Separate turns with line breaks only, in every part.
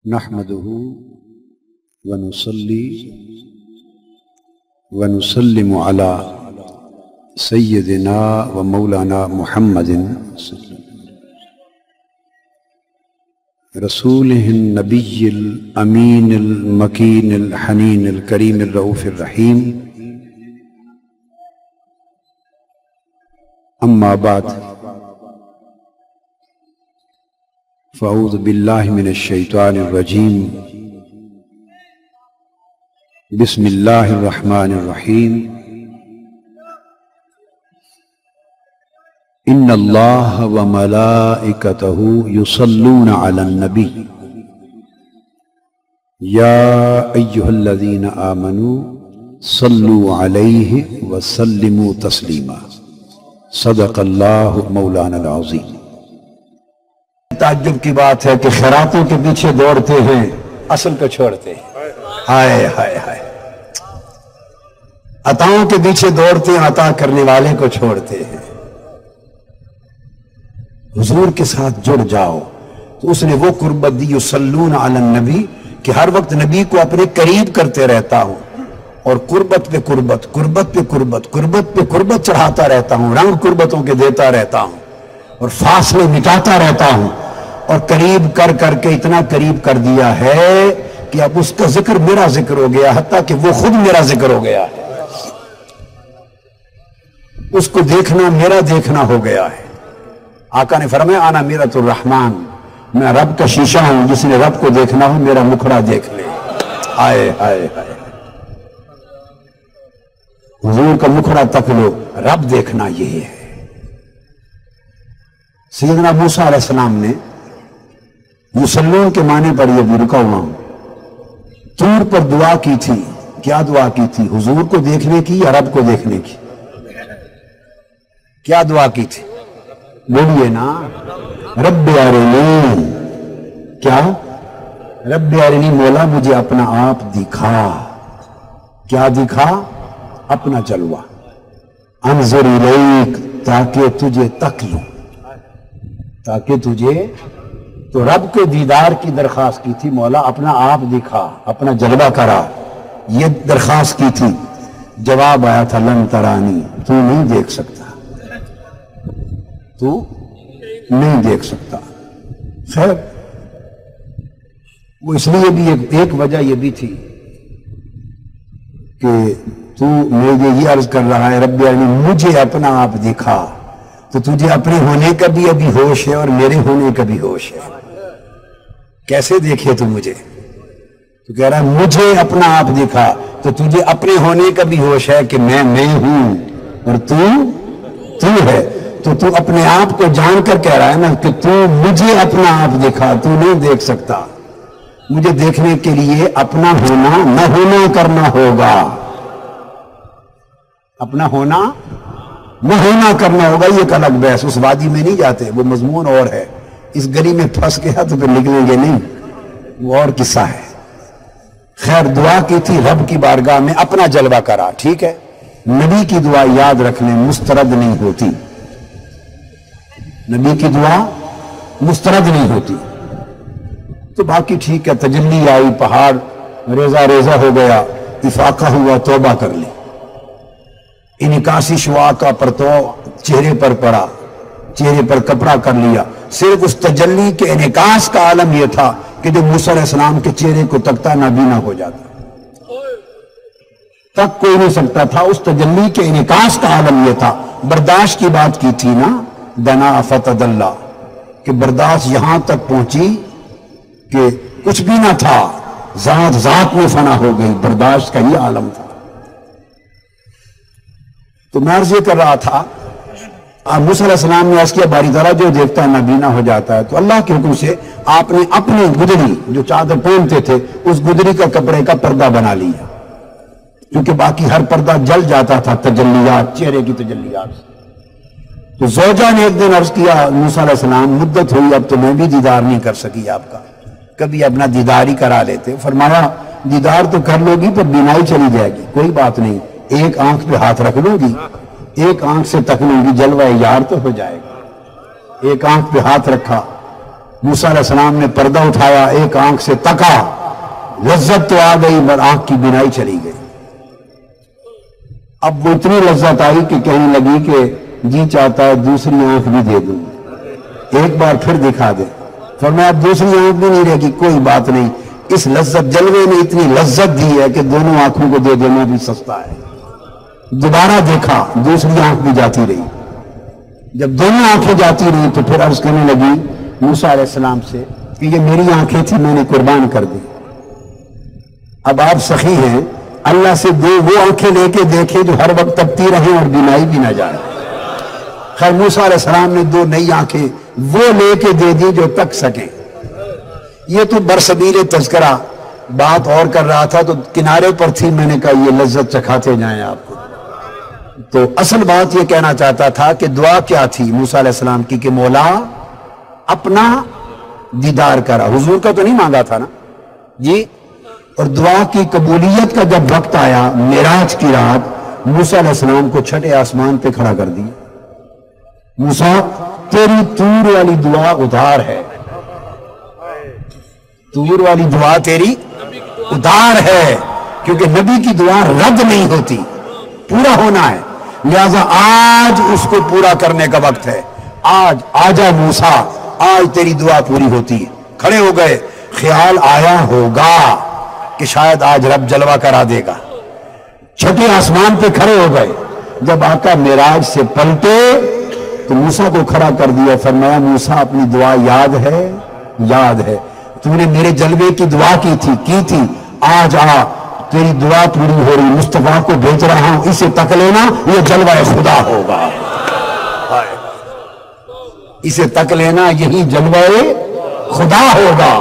نحمده ونصلي ونسلم على سيدنا ومولانا محمد رسوله النبي الأمين المكين الحنين الكريم الرؤوف الرحيم. أما بعد، فأعوذ بالله من الشيطان الرجيم. بسم الله الرحمن الرحيم. إن الله وملائكته يصلون على النبي يا أيها الذين آمنوا صلوا عليه وسلموا تسليما. صدق الله مولانا العظيم.
تعجب کی بات ہے کہ خیراتوں کے پیچھے دوڑتے ہیں، اصل کو چھوڑتے ہیں. ہائے ہائے ہائے، عطاؤں کے پیچھے دوڑتے ہیں، عطا کرنے والے کو چھوڑتے ہیں. حضور کے ساتھ جڑ جاؤ تو اس نے وہ قربت دی، یصلون علی النبی، کہ ہر وقت نبی کو اپنے قریب کرتے رہتا ہوں اور قربت پہ قربت، قربت پہ قربت، قربت پہ قربت چڑھاتا رہتا ہوں، رنگ قربتوں کے دیتا رہتا ہوں اور فاصلے مٹاتا رہتا ہوں، اور قریب کر کر کے اتنا قریب کر دیا ہے کہ اب اس کا ذکر میرا ذکر ہو گیا، حتیٰ کہ وہ خود میرا ذکر ہو گیا ہے. اس کو دیکھنا میرا دیکھنا ہو گیا ہے. آقا نے فرمایا انا میرۃ الرحمن، میں رب کا شیشہ ہوں، جس نے رب کو دیکھنا ہو میرا مکھڑا دیکھ لے. ہائے ہائے ہائے، حضور کا مکھڑا تک لو، رب دیکھنا یہ ہے. سیدنا موسیٰ علیہ السلام نے یصلون کے معنی پر یہ بھی رکا ہوا ہوں، طور پر دعا کی تھی. کیا دعا کی تھی؟ حضور کو دیکھنے کی یا رب کو دیکھنے کی؟ کیا دعا کی تھی؟ بولیے نا، رب ارنی. کیا؟ رب ارنی، مولا مجھے اپنا آپ دکھا. کیا دکھا؟ اپنا جلوہ. انظر الیک، تاکہ تجھے تک لوں، تاکہ تجھے. تو رب کے دیدار کی درخواست کی تھی، مولا اپنا آپ دکھا، اپنا جلوہ کرا، یہ درخواست کی تھی. جواب آیا تھا لن ترانی، تو نہیں دیکھ سکتا، تو نہیں دیکھ سکتا. خیر، وہ اس لیے بھی ایک وجہ یہ بھی تھی کہ تو مجھے یہ عرض کر رہا ہے رب یعنی مجھے اپنا آپ دکھا، تو تجھے اپنے ہونے کا بھی ابھی ہوش ہے اور میرے ہونے کا بھی ہوش ہے. کیسے دیکھے تو مجھے؟ تو کہہ رہا ہے مجھے اپنا آپ دکھا، تو تجھے اپنے ہونے کا بھی ہوش ہے کہ میں ہوں اور تو ہے. تو اپنے آپ کو جان کر کہہ رہا ہے نا کہ تو مجھے اپنا آپ دکھا، تو نہیں دیکھ سکتا. مجھے دیکھنے کے لیے اپنا ہونا نہ ہونا کرنا ہوگا، اپنا ہونا نہ ہونا کرنا ہوگا. یہ ایک الگ بحث، اس وادی میں نہیں جاتے، وہ مضمون اور ہے. اس گلی میں پھنس گیا تو پھر نکلیں گے نہیں، وہ اور قصہ ہے. خیر، دعا کی تھی رب کی بارگاہ میں، اپنا جلوہ کرا. ٹھیک ہے، نبی کی دعا یاد رکھ لیں مسترد نہیں ہوتی. نبی کی دعا مسترد نہیں ہوتی. تو باقی ٹھیک ہے، تجلی آئی، پہاڑ ریزہ ریزہ ہو گیا، افاقہ ہوا، توبہ کر لی. انعکاسی شعاع کا پرتو چہرے پر پڑا، چہرے پر کپڑا کر لیا. صرف اس تجلی کے انعکاس کا عالم یہ تھا کہ جو موسیٰ علیہ السلام کے چہرے کو تکتا نابینا ہو جاتا، تک کوئی نہیں سکتا تھا. اس تجلی کے انعکاس کا عالم یہ تھا. برداشت کی بات کی تھی نا، دنا فتد اللہ، کہ برداشت یہاں تک پہنچی کہ کچھ بھی نہ تھا، ذات میں فنا ہو گئی. برداشت کا یہ عالم تھا. تو میں عرض یہ کر رہا تھا، موسیٰ علیہ السلام نے عرض کیا باری تعالیٰ جو دیکھتا ہے نابینا ہو جاتا ہے. تو اللہ کے حکم سے آپ نے اپنی گدری جو چادر پہنتے تھے اس گدری کا کپڑے کا پردہ بنا لیا، کیونکہ باقی ہر پردہ جل جاتا تھا تجلیات، چہرے کی تجلیات سے. تو زوجہ نے ایک دن عرض کیا موسیٰ علیہ السلام مدت ہوئی، اب تو میں بھی دیدار نہیں کر سکی آپ کا، کبھی اپنا دیدار ہی کرا لیتے. فرمایا دیدار تو کر لو گی پر بینائی چلی جائے گی. کوئی بات نہیں، ایک آنکھ پہ ہاتھ رکھ لوں گی، ایک آنکھ سے تک لوں گی، جلوہ یار تو ہو جائے گا. ایک آنکھ پہ ہاتھ رکھا موسیٰ علیہ السلام نے پردہ اٹھایا، ایک آنکھ سے تکا، لذت تو آ گئی مگر آنکھ کی بینائی چلی گئی۔ اب وہ اتنی لذت آئی کہ کہنے لگی کہ جی چاہتا ہے دوسری آنکھ بھی دے دوں، ایک بار پھر دکھا دے۔ فرمایا اب دوسری آنکھ بھی نہیں رہے گی، کوئی بات نہیں، اس لذت جلوے نے اتنی لذت دی ہے کہ دونوں آنکھوں کو دے دینا بھی سستا ہے۔ دوبارہ دیکھا، دوسری آنکھ بھی جاتی رہی۔ جب دونوں آنکھیں جاتی رہی تو پھر عرض کرنے لگی موسیٰ علیہ السلام سے کہ یہ میری آنکھیں تھی، میں نے قربان کر دی۔ اب آپ سخی ہیں، اللہ سے دو وہ آنکھیں لے کے دیکھیں جو ہر وقت تپتی رہیں اور بینائی بھی نہ جائے۔ خیر موسیٰ علیہ السلام نے دو نئی آنکھیں وہ لے کے دے دی جو تک سکیں۔ یہ تو برسبیل تذکرہ بات اور کر رہا تھا تو کنارے پر تھی، میں نے کہا یہ لذت چکھاتے جائیں آپ کو۔ تو اصل بات یہ کہنا چاہتا تھا کہ دعا کیا تھی موسیٰ علیہ السلام کی کہ مولا اپنا دیدار کرا، حضور کا تو نہیں مانگا تھا نا جی۔ اور دعا کی قبولیت کا جب وقت آیا، معراج کی رات موسیٰ علیہ السلام کو چھٹے آسمان پہ کھڑا کر دیا۔ موسیٰ تیری طور والی دعا ادھار ہے، طور والی دعا تیری ادھار ہے، کیونکہ نبی کی دعا رد نہیں ہوتی، پورا ہونا ہے، لہذا آج اس کو پورا کرنے کا وقت ہے۔ آج آجا موسیٰ، آج تیری دعا پوری ہوتی ہے۔ کھڑے ہو گئے، خیال آیا ہوگا کہ شاید آج رب جلوہ کرا دے گا۔ چھٹے آسمان پہ کھڑے ہو گئے، جب آقا معراج سے پلٹے تو موسیٰ کو کھڑا کر دیا، فرمایا موسیٰ اپنی دعا یاد ہے؟ یاد ہے، تو نے میرے جلوے کی دعا کی تھی، آج آ تیری دعا پوری ہو رہی، مصطفیٰ کو بھیج رہا ہوں، اسے تک لینا، یہ جلوہ خدا ہوگا، اسے تک لینا، یہی جلوہ خدا ہوگا۔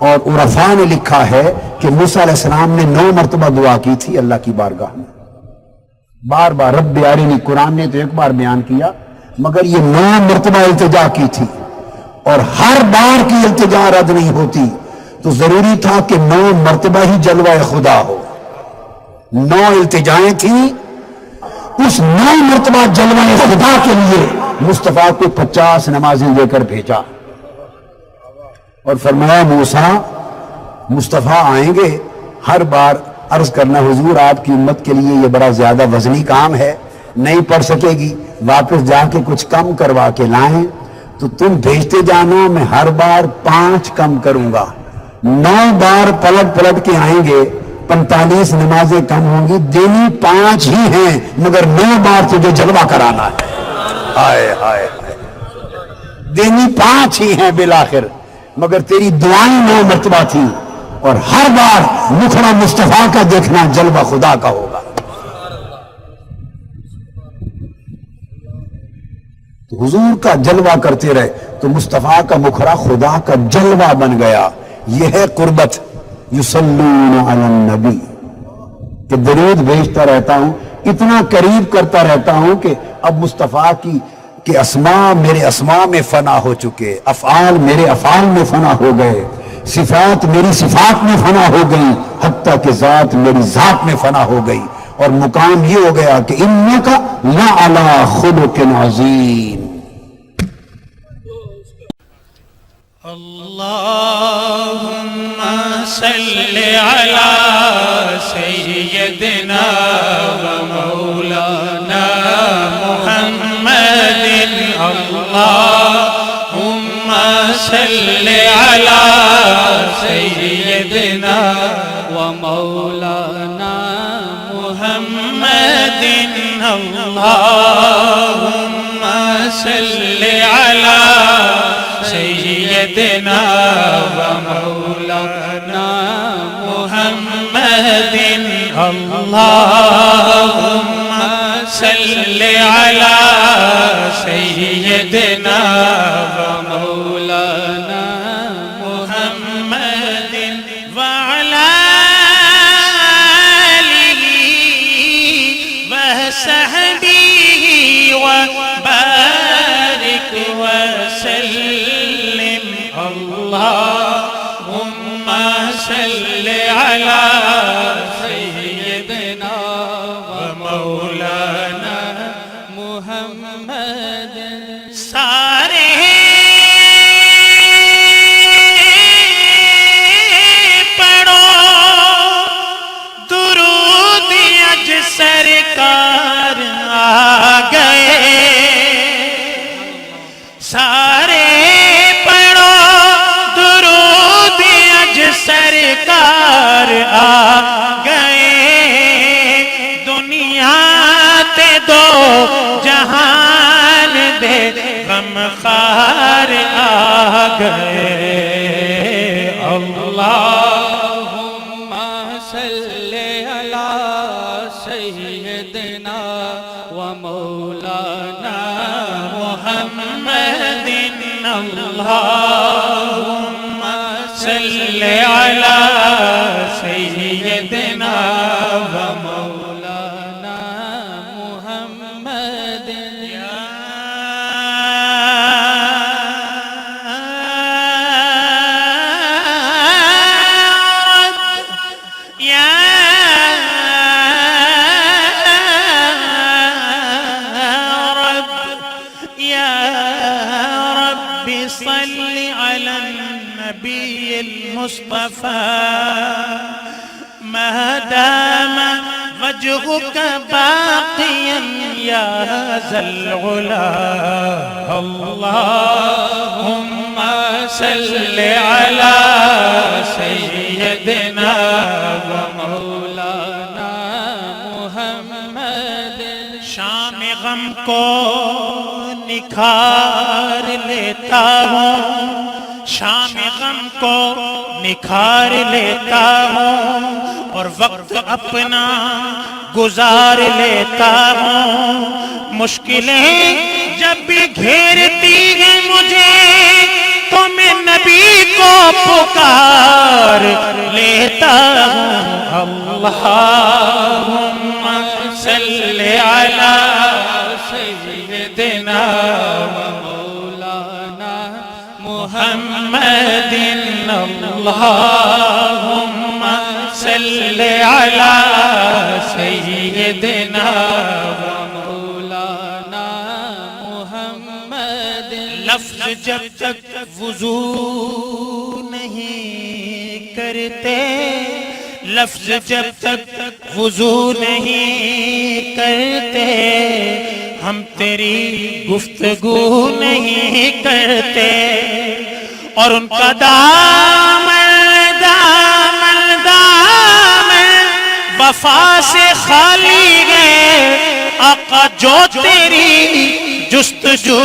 اور عرفاء نے لکھا ہے کہ موسیٰ علیہ السلام نے 9 مرتبہ دعا کی تھی اللہ کی بارگاہ میں، بار بار رب ارنی، قرآن نے تو ایک بار بیان کیا مگر یہ 9 مرتبہ التجا کی تھی، اور ہر بار کی التجا رد نہیں ہوتی، تو ضروری تھا کہ 9 مرتبہ ہی جلوہ خدا ہو۔ 9 التجائیں تھیں، اس 9 مرتبہ جلوہ خدا کے لیے مصطفیٰ کو 50 نمازیں دے کر بھیجا، اور فرمایا موسیٰ مصطفیٰ آئیں گے، ہر بار عرض کرنا حضور آپ کی امت کے لیے یہ بڑا زیادہ وزنی کام ہے، نہیں پڑھ سکے گی، واپس جا کے کچھ کم کروا کے لائیں، تو تم بھیجتے جانا، میں ہر بار 5 کم کروں گا، 9 بار پلٹ پلٹ کے آئیں گے، 45 نمازیں کم ہوں گی، دینی 5 ہی ہیں مگر 9 بار تجھے جلوہ کرانا ہے۔ ہائے ہائے ہائے، دینی 5 ہی ہیں بالآخر، مگر تیری دعائیں 9 مرتبہ تھی، اور ہر بار مکھڑا مصطفیٰ کا دیکھنا جلوہ خدا کا ہوگا۔ تو حضور کا جلوہ کرتے رہے تو مصطفیٰ کا مکھڑا خدا کا جلوہ بن گیا۔ یہ ہے قربت، یصلون علی النبی، کہ درود بھیجتا رہتا ہوں، اتنا قریب کرتا رہتا ہوں کہ اب مصطفیٰ کہ اسماء میرے اسماء میں فنا ہو چکے، افعال میرے افعال میں فنا ہو گئے، صفات میری صفات میں فنا ہو گئی، حتیٰ کہ ذات میری ذات میں فنا ہو گئی، اور مقام یہ ہو گیا کہ انک لعلی خلق عظیم۔
اللہم صلی علی سیدنا و مولانا محمد، اللہم صلی علی سیدنا و مولانا محمد، اللہم صلی علی سیدنا و مولانا محمد، اللہم صلی علی سیدنا و مولانا محمد وعلی آلہ وصحبہ وبارک وسلم، اللہم صلی علی سیدنا و مولانا محمد۔ سارے سرکار آ گئے، سارے پڑھو درود اج سرکار آ گئے، دنیا تے دو جہان دے غمخوار آ گئے۔
اللہم صلی علی سیدنا و مولانا
محمد، اللہم صلی علی سیدنا و
مولانا محمد۔
صل على النبي المصطفى ما دام وجهك باقيا يا ذا العلا، اللهم صل على سيدنا
مولانا محمد۔
شام غم کو نکھار لیتا ہوں، شام غم کو نکھار لیتا ہوں، اور وقت اپنا گزار لیتا ہوں، مشکلیں جب بھی گھیرتی ہیں مجھے تو میں نبی کو پکار لیتا ہوں۔ اللہم صلی علی سیدنا و
مولانا
محمد، اللہم صلی علی سیدنا و
مولانا محمد۔
لفظ جب تک وضو نہیں کرتے، لفظ جب تک وضو نہیں کرتے، ہم تیری گفتگو نہیں کرتے، اور ان کا دامن دامن دامن وفا سے خالی ہے آقا، جو تیری جستجو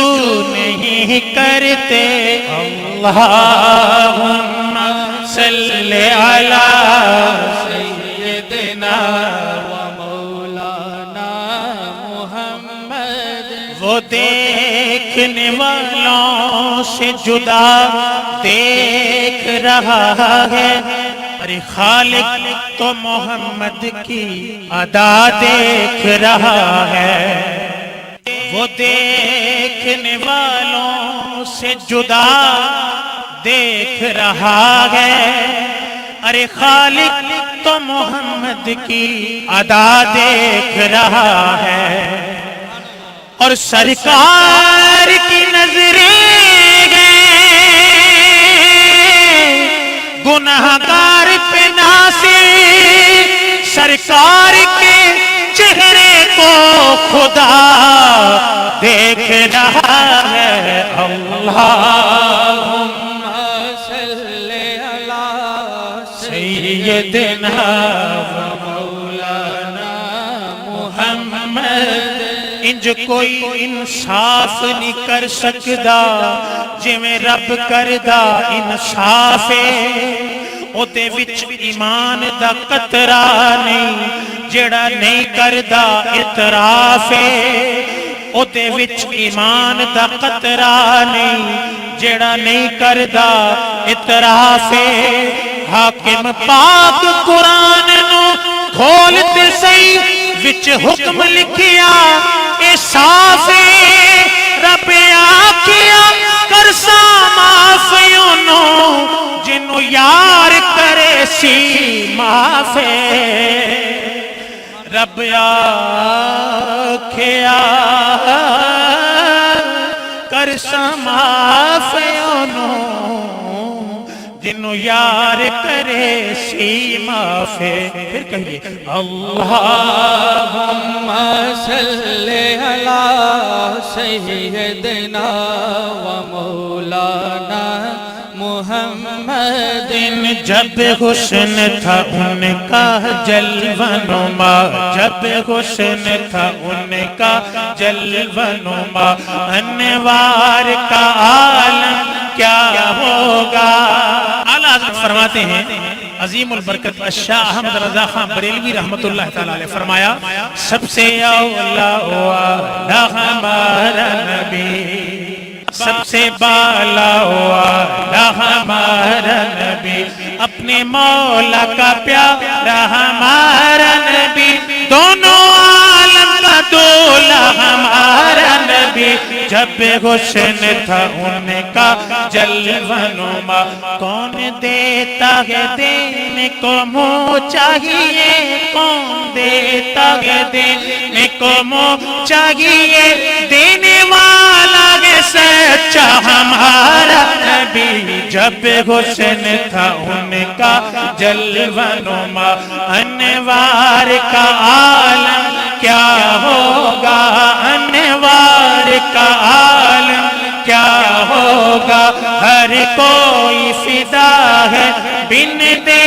نہیں کرتے۔ اللہم صلی علی سیدنا
و مولانا محمد۔
وہ دیکھنے والوں سے جدا دیکھ رہا ہے، ارے خالق تو محمد کی ادا دیکھ رہا ہے، وہ دیکھنے والوں سے جدا دیکھ رہا ہے، ارے خالق تو محمد کی ادا دیکھ رہا ہے، اور سرکار کی نظریں گناہگار پہ ناصر، سرکار کے چہرے کو خدا دیکھ رہا ہے۔ اللہم
صلی علی
سیدنا و مولانا محمد۔ انج کوئی انصاف نہیں کر سکدا جویں رب کردا انصاف ہے، اوتے وچ ایمان دا قطرہ نہیں، جڑا نہیں کردا اعتراف ہے، اوتے وچ ایمان دا قطرہ نہیں، جڑا نہیں کردا اعتراف ہے۔ حاکم پاک قرآن نو کھولتے سہی وچ حکم لکھیا اے صاف ہے، رب آکھیا کرسا معاف انہوں جنوں یار کرے سی معاف ہے، رب آکھیا کرسا معاف انہوں جنو یار کرے سیما پہ پھر کہیے
اللہم صلی علی سیدنا و مولانا محمد
جب حسن تھا ان کا جلوہ نما جب حسن تھا ان کا جلوہ نما انوار کا عالم کیا ہوگا اعلیٰ حضرت فرماتے ہیں عظیم البرکت شاہ احمد رضا خان بریلوی رحمت اللہ تعالیٰ علیہ فرمایا سب سے اولا والا ہمارا نبی سب سے بالا والا ہمارا نبی اپنے مولا کا پیارا ہمارا نبی دونوں عالم کا دولا ہمارا نبی جب حسن تھا ان کا جلوہ نما کون دیتا ہے دینے کو منہ چاہیے کون دیتا ہے دینے کو منہ چاہیے دینے والا ہے سچا ہمارا نبی جب حسن تھا ان کا جلوہ نما انوار کا عالم کیا ہوگا انوار کا عالم کیا ہوگا ہر کوئی فدا ہے بن دے